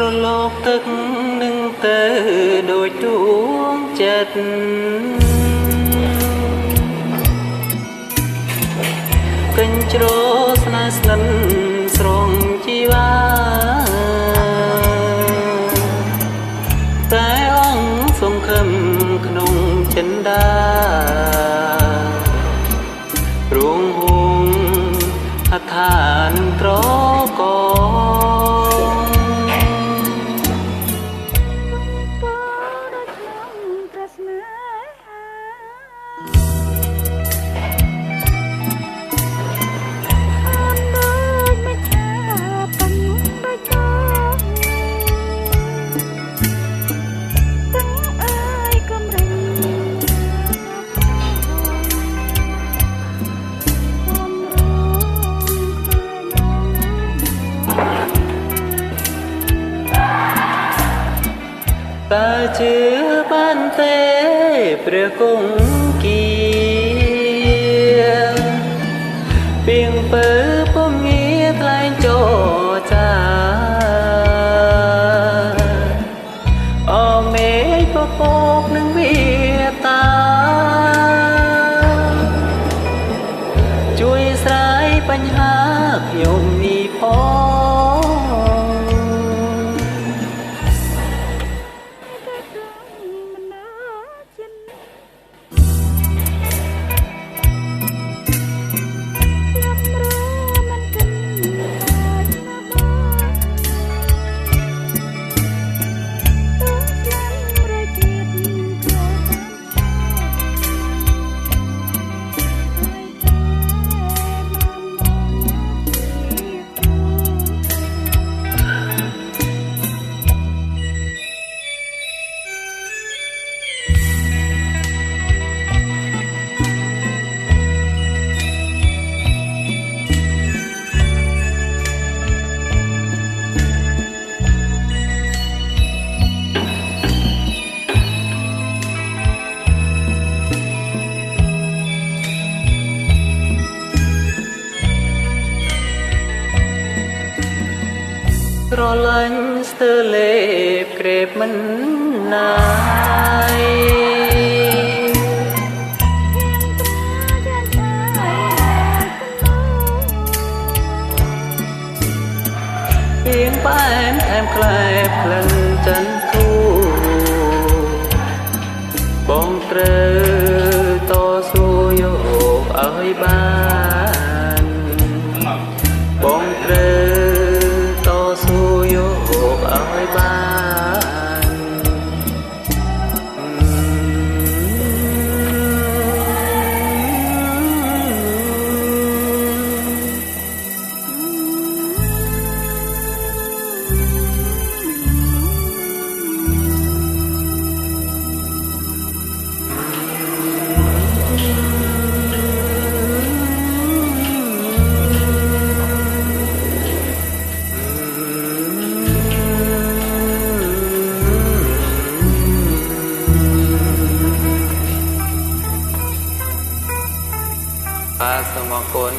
រលកទឹកនឹងទៅដូចដួងចិត្តកញ្ជ្រោស្នេហ៍ស្និទ្ធស្រងជីវ៉ាតែអង្គសង្ឃឹមក្នុងចិន្តារួងហួងហដ្ឋានត្រកតើជឿបានទេព្រះគង្គាពីងពើពុំងារថ្លែងចរចាអមេឃពពកនឹងវាតាជួយស្រាយបញ្ហាខ្ញុំនេះផងស្រឡាញ់ស្ទើរលេបក្រេបមិនណាយពីងផ្អែមថែមក្លែបក្លិនចិនគូបងត្រូវតស៊ូយកឲ្យបានបងត្រូវឲ្យបានសូមអរគុណ